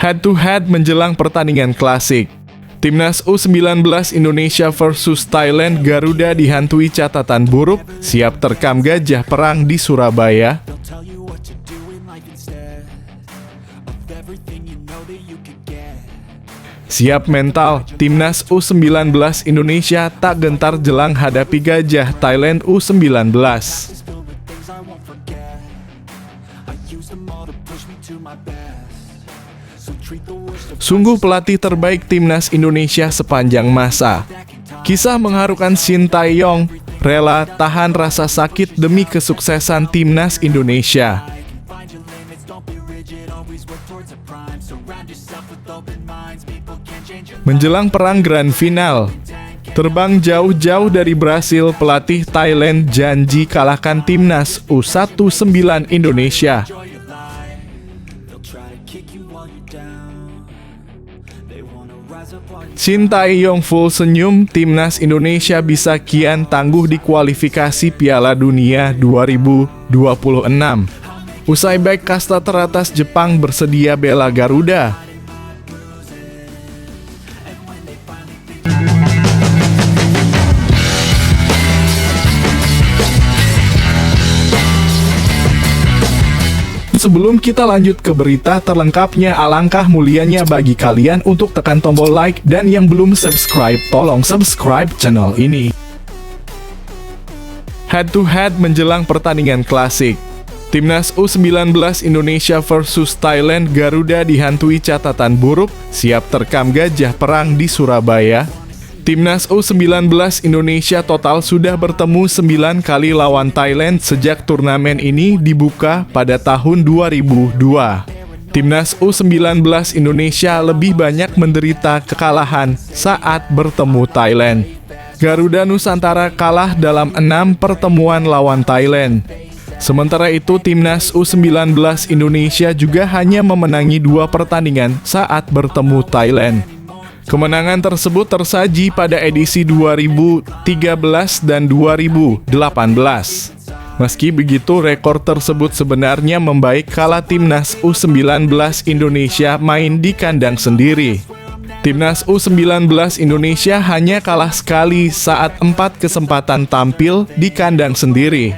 Head to head menjelang pertandingan klasik. Timnas U19 Indonesia versus Thailand, Garuda dihantui catatan buruk, siap terkam gajah perang di Surabaya. Siap mental, Timnas U19 Indonesia tak gentar jelang hadapi gajah Thailand U19. Sungguh pelatih terbaik Timnas Indonesia sepanjang masa. Kisah mengharukan Shin Tae-yong, rela tahan rasa sakit demi kesuksesan Timnas Indonesia. Menjelang perang grand final, terbang jauh-jauh dari Brasil, pelatih Thailand janji kalahkan Timnas U19 Indonesia. Shin Tae-yong full senyum, Timnas Indonesia bisa kian tangguh di kualifikasi Piala Dunia 2026. Usai bek kasta teratas Jepang bersedia bela Garuda. Sebelum kita lanjut ke berita terlengkapnya, alangkah mulianya bagi kalian untuk tekan tombol like, dan yang belum subscribe, tolong subscribe channel ini. Head to head menjelang pertandingan klasik. Timnas U19 Indonesia versus Thailand, Garuda dihantui catatan buruk, siap terkam gajah perang di Surabaya. Timnas U19 Indonesia total sudah bertemu 9 kali lawan Thailand sejak turnamen ini dibuka pada tahun 2002. Timnas U19 Indonesia lebih banyak menderita kekalahan saat bertemu Thailand. Garuda Nusantara kalah dalam 6 pertemuan lawan Thailand. Sementara itu, Timnas U19 Indonesia juga hanya memenangi 2 pertandingan saat bertemu Thailand. Kemenangan tersebut tersaji pada edisi 2013 dan 2018. Meski begitu, rekor tersebut sebenarnya membaik kala Timnas U19 Indonesia main di kandang sendiri. Timnas U19 Indonesia hanya kalah sekali saat 4 kesempatan tampil di kandang sendiri.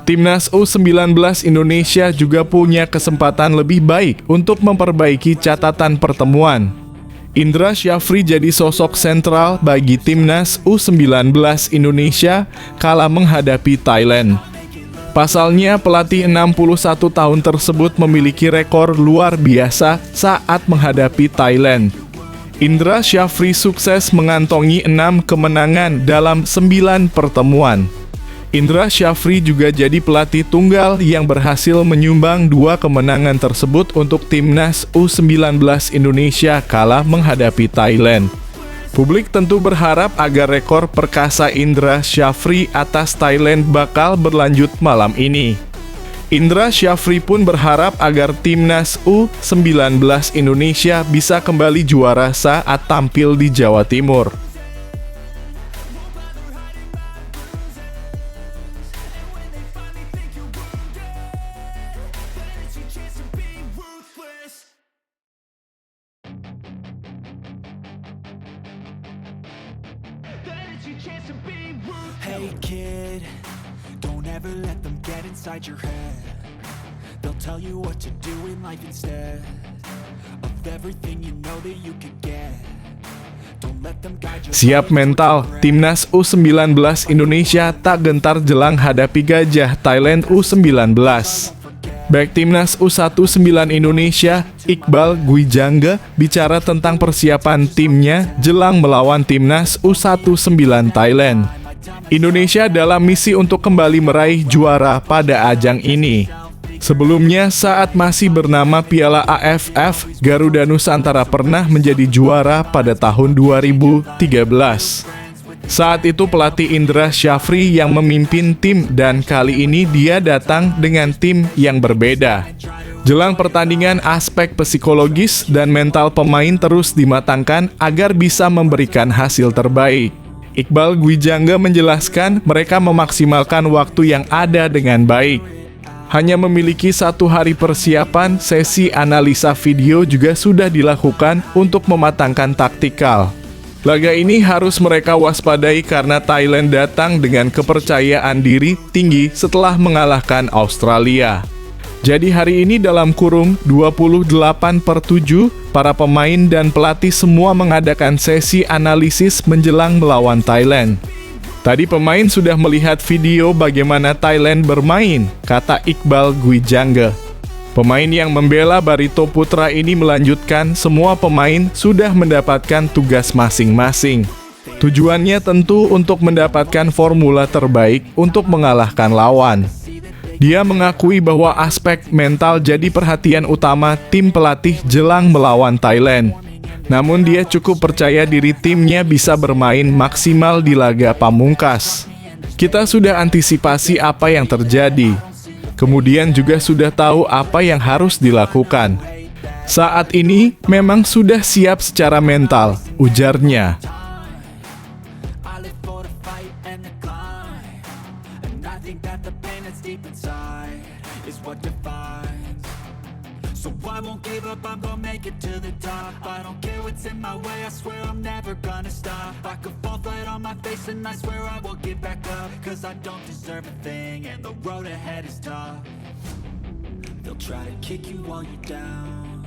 Timnas U19 Indonesia juga punya kesempatan lebih baik untuk memperbaiki catatan pertemuan. Indra Syafri jadi sosok sentral bagi Timnas U19 Indonesia kala menghadapi Thailand. Pasalnya, pelatih 61 tahun tersebut memiliki rekor luar biasa saat menghadapi Thailand. Indra Syafri sukses mengantongi 6 kemenangan dalam 9 pertemuan. Indra Syafri juga jadi pelatih tunggal yang berhasil menyumbang 2 kemenangan tersebut untuk Timnas U19 Indonesia kala menghadapi Thailand. Publik tentu berharap agar rekor perkasa Indra Syafri atas Thailand bakal berlanjut malam ini. Indra Syafri pun berharap agar Timnas U19 Indonesia bisa kembali juara saat tampil di Jawa Timur. Hey kid, don't ever let them get inside your head. They'll tell you what to do in life instead of everything you know that you could get. Don't let them guide you. Siap mental, Timnas U19 Indonesia tak gentar jelang hadapi gajah Thailand U19. Baik Timnas U19 Indonesia, Iqbal Gwijangga bicara tentang persiapan timnya jelang melawan Timnas U19 Thailand. Indonesia dalam misi untuk kembali meraih juara pada ajang ini. Sebelumnya, saat masih bernama Piala AFF, Garuda Nusantara pernah menjadi juara pada tahun 2013. Saat itu pelatih Indra Syafri yang memimpin tim, dan kali ini dia datang dengan tim yang berbeda. Jelang pertandingan, aspek psikologis dan mental pemain terus dimatangkan agar bisa memberikan hasil terbaik. Iqbal Gwijangga menjelaskan mereka memaksimalkan waktu yang ada dengan baik. Hanya memiliki 1 hari persiapan, sesi analisa video juga sudah dilakukan untuk mematangkan taktikal. Laga ini harus mereka waspadai karena Thailand datang dengan kepercayaan diri tinggi setelah mengalahkan Australia. Jadi hari ini dalam kurung 28/7, para pemain dan pelatih semua mengadakan sesi analisis menjelang melawan Thailand. Tadi pemain sudah melihat video bagaimana Thailand bermain, kata Iqbal Gwijangge. Pemain yang membela Barito Putra ini melanjutkan semua pemain sudah mendapatkan tugas masing-masing. Tujuannya tentu untuk mendapatkan formula terbaik untuk mengalahkan lawan. Dia mengakui bahwa aspek mental jadi perhatian utama tim pelatih jelang melawan Thailand. Namun dia cukup percaya diri timnya bisa bermain maksimal di laga pamungkas. Kita sudah antisipasi apa yang terjadi. Kemudian juga sudah tahu apa yang harus dilakukan. Saat ini memang sudah siap secara mental, ujarnya. So I won't give up, I'm gonna make it to the top. I don't care what's in my way, I swear I'm never gonna stop. I could fall flat on my face and I swear I will get back up. Cause I don't deserve a thing and the road ahead is tough. They'll try to kick you while you're down.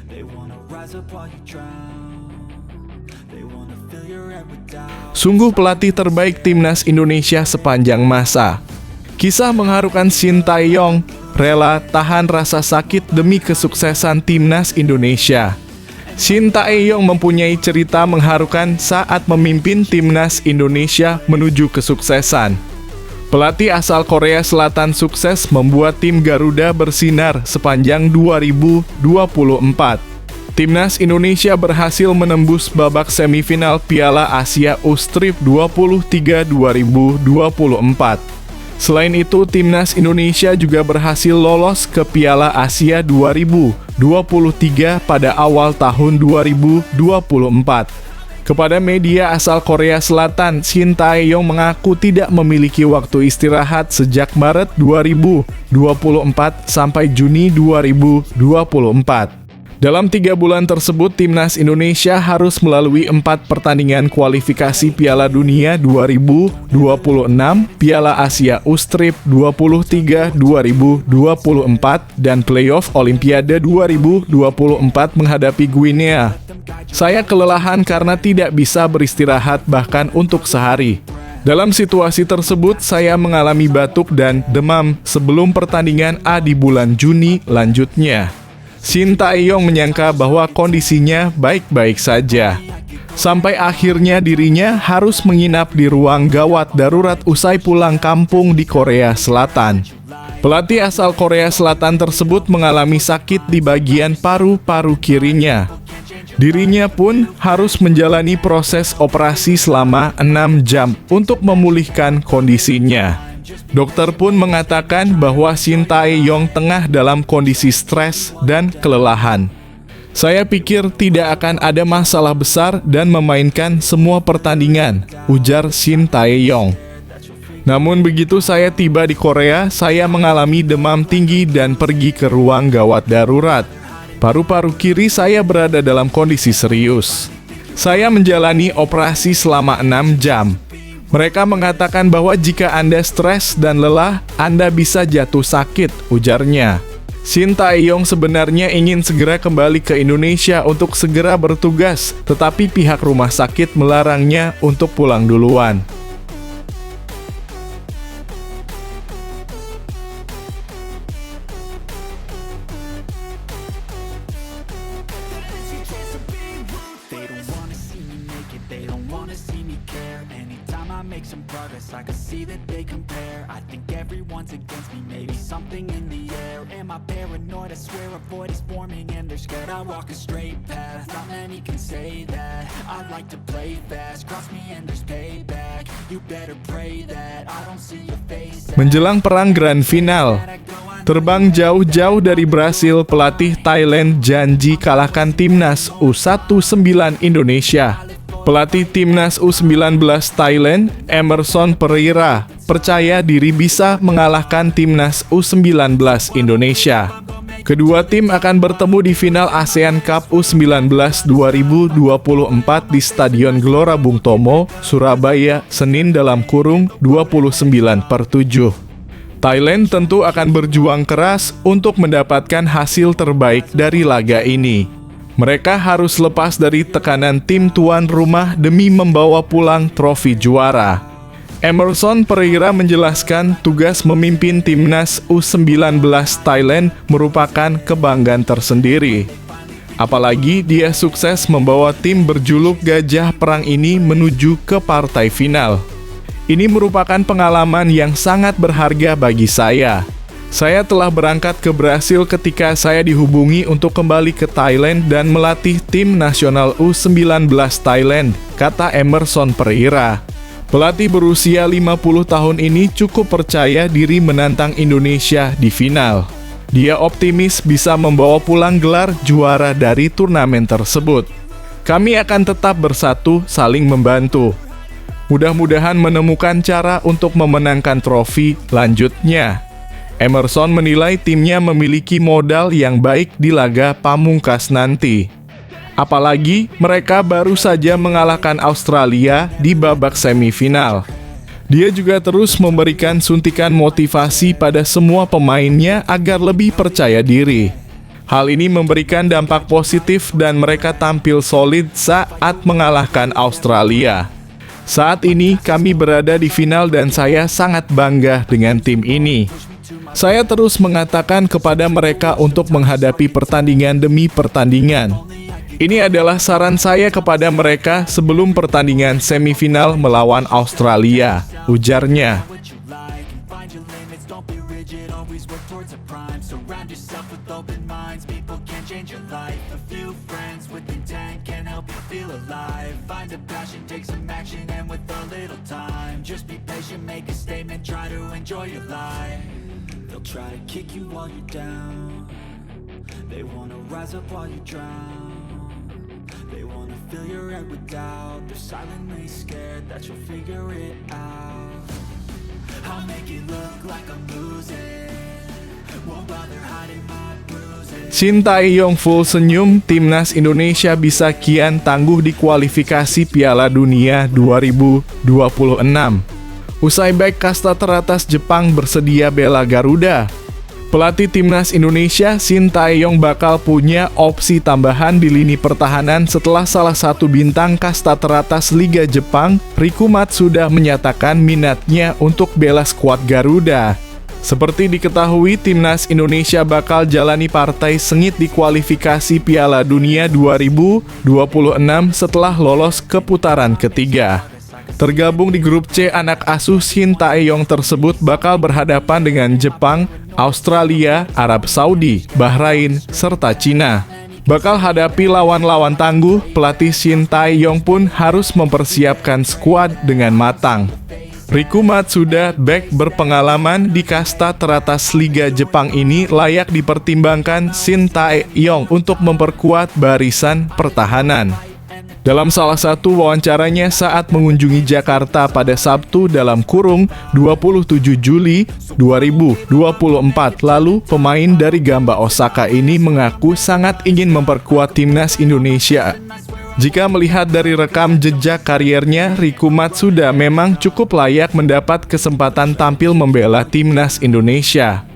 They wanna rise up while you drown. They wanna fill your head with doubt. Sungguh pelatih terbaik timnas Indonesia sepanjang masa. Kisah mengharukan Shin Tae-yong rela tahan rasa sakit demi kesuksesan timnas Indonesia. Shin Tae-yong mempunyai cerita mengharukan saat memimpin timnas Indonesia menuju kesuksesan. Pelatih asal Korea Selatan sukses membuat tim Garuda bersinar sepanjang 2024. Timnas Indonesia berhasil menembus babak semifinal Piala Asia U-Strip 23 2024. Selain itu, timnas Indonesia juga berhasil lolos ke Piala Asia 2023 pada awal tahun 2024. Kepada media asal Korea Selatan, Shin Tae-yong mengaku tidak memiliki waktu istirahat sejak Maret 2024 sampai Juni 2024. Dalam 3 bulan tersebut, timnas Indonesia harus melalui 4 pertandingan kualifikasi Piala Dunia 2026, Piala Asia U-Strip 23 2024, dan playoff Olimpiade 2024 menghadapi Guinea. Saya kelelahan karena tidak bisa beristirahat bahkan untuk sehari. Dalam situasi tersebut, saya mengalami batuk dan demam sebelum pertandingan A di bulan Juni, lanjutnya. Shin Tae-yong menyangka bahwa kondisinya baik-baik saja. Sampai akhirnya dirinya harus menginap di ruang gawat darurat usai pulang kampung di Korea Selatan. Pelatih asal Korea Selatan tersebut mengalami sakit di bagian paru-paru kirinya. Dirinya pun harus menjalani proses operasi selama 6 jam untuk memulihkan kondisinya. Dokter pun mengatakan bahwa Shin Tae-yong tengah dalam kondisi stres dan kelelahan. Saya pikir tidak akan ada masalah besar dan memainkan semua pertandingan, ujar Shin Tae-yong. Namun begitu saya tiba di Korea, saya mengalami demam tinggi dan pergi ke ruang gawat darurat. Paru-paru kiri saya berada dalam kondisi serius. Saya menjalani operasi selama 6 jam. Mereka mengatakan bahwa jika Anda stres dan lelah, Anda bisa jatuh sakit, ujarnya. Shin Tae-yong sebenarnya ingin segera kembali ke Indonesia untuk segera bertugas, tetapi pihak rumah sakit melarangnya untuk pulang duluan. Make some progress, I can see that they compare. I think everyone's against me, maybe something in the air. Am I paranoid? I swear a void is forming and they're scared. I walk a straight path, not many can say that. I like to play fast, cross me and there's payback. You better pray that I don't see your face. Menjelang perang grand final, terbang jauh-jauh dari Brasil, pelatih Thailand janji kalahkan timnas U19 Indonesia. Pelatih timnas U19 Thailand, Emerson Pereira, percaya diri bisa mengalahkan timnas U19 Indonesia. Kedua tim akan bertemu di final ASEAN Cup U19 2024 di Stadion Gelora Bung Tomo, Surabaya, Senin 29/7. Thailand tentu akan berjuang keras untuk mendapatkan hasil terbaik dari laga ini. Mereka harus lepas dari tekanan tim tuan rumah demi membawa pulang trofi juara. Emerson Pereira menjelaskan tugas memimpin timnas U19 Thailand merupakan kebanggaan tersendiri. Apalagi dia sukses membawa tim berjuluk Gajah Perang ini menuju ke partai final. Ini merupakan pengalaman yang sangat berharga bagi saya. Saya telah berangkat ke Brasil ketika saya dihubungi untuk kembali ke Thailand dan melatih tim nasional U19 Thailand, kata Emerson Pereira. Pelatih berusia 50 tahun ini cukup percaya diri menantang Indonesia di final. Dia optimis bisa membawa pulang gelar juara dari turnamen tersebut. Kami akan tetap bersatu, saling membantu. Mudah-mudahan menemukan cara untuk memenangkan trofi, lanjutnya. Emerson menilai timnya memiliki modal yang baik di laga pamungkas nanti. Apalagi mereka baru saja mengalahkan Australia di babak semifinal. Dia juga terus memberikan suntikan motivasi pada semua pemainnya agar lebih percaya diri. Hal ini memberikan dampak positif dan mereka tampil solid saat mengalahkan Australia. Saat ini kami berada di final dan saya sangat bangga dengan tim ini. Saya terus mengatakan kepada mereka untuk menghadapi pertandingan demi pertandingan. Ini adalah saran saya kepada mereka sebelum pertandingan semifinal melawan Australia, ujarnya. They wanna fill your head with doubt. They're silently scared that you'll figure it out. I'll make it look like I'm losing. Won't bother hiding my bruises. Shin Tae-yong full senyum, timnas Indonesia bisa kian tangguh di kualifikasi Piala Dunia 2026. Usai bek kasta teratas Jepang bersedia bela Garuda, pelatih timnas Indonesia Shin Tae-yong bakal punya opsi tambahan di lini pertahanan setelah salah satu bintang kasta teratas Liga Jepang, Riku Matsuda, menyatakan minatnya untuk bela skuad Garuda. Seperti diketahui, timnas Indonesia bakal jalani partai sengit di kualifikasi Piala Dunia 2026 setelah lolos ke putaran ketiga. Tergabung di grup C, anak asuh Shin Tae-yong tersebut bakal berhadapan dengan Jepang, Australia, Arab Saudi, Bahrain, serta Cina. Bakal hadapi lawan-lawan tangguh, pelatih Shin Tae-yong pun harus mempersiapkan skuad dengan matang. Riku Matsuda, bek berpengalaman di kasta teratas Liga Jepang ini, layak dipertimbangkan Shin Tae-yong untuk memperkuat barisan pertahanan. Dalam salah satu wawancaranya saat mengunjungi Jakarta pada Sabtu (27 Juli 2024) lalu, pemain dari Gamba Osaka ini mengaku sangat ingin memperkuat timnas Indonesia. Jika melihat dari rekam jejak kariernya, Riku Matsuda memang cukup layak mendapat kesempatan tampil membela timnas Indonesia.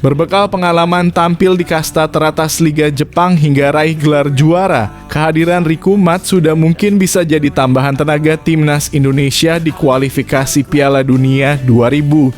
Berbekal pengalaman tampil di kasta teratas Liga Jepang hingga raih gelar juara, kehadiran Riku Matsuda mungkin bisa jadi tambahan tenaga timnas Indonesia di kualifikasi Piala Dunia 2026.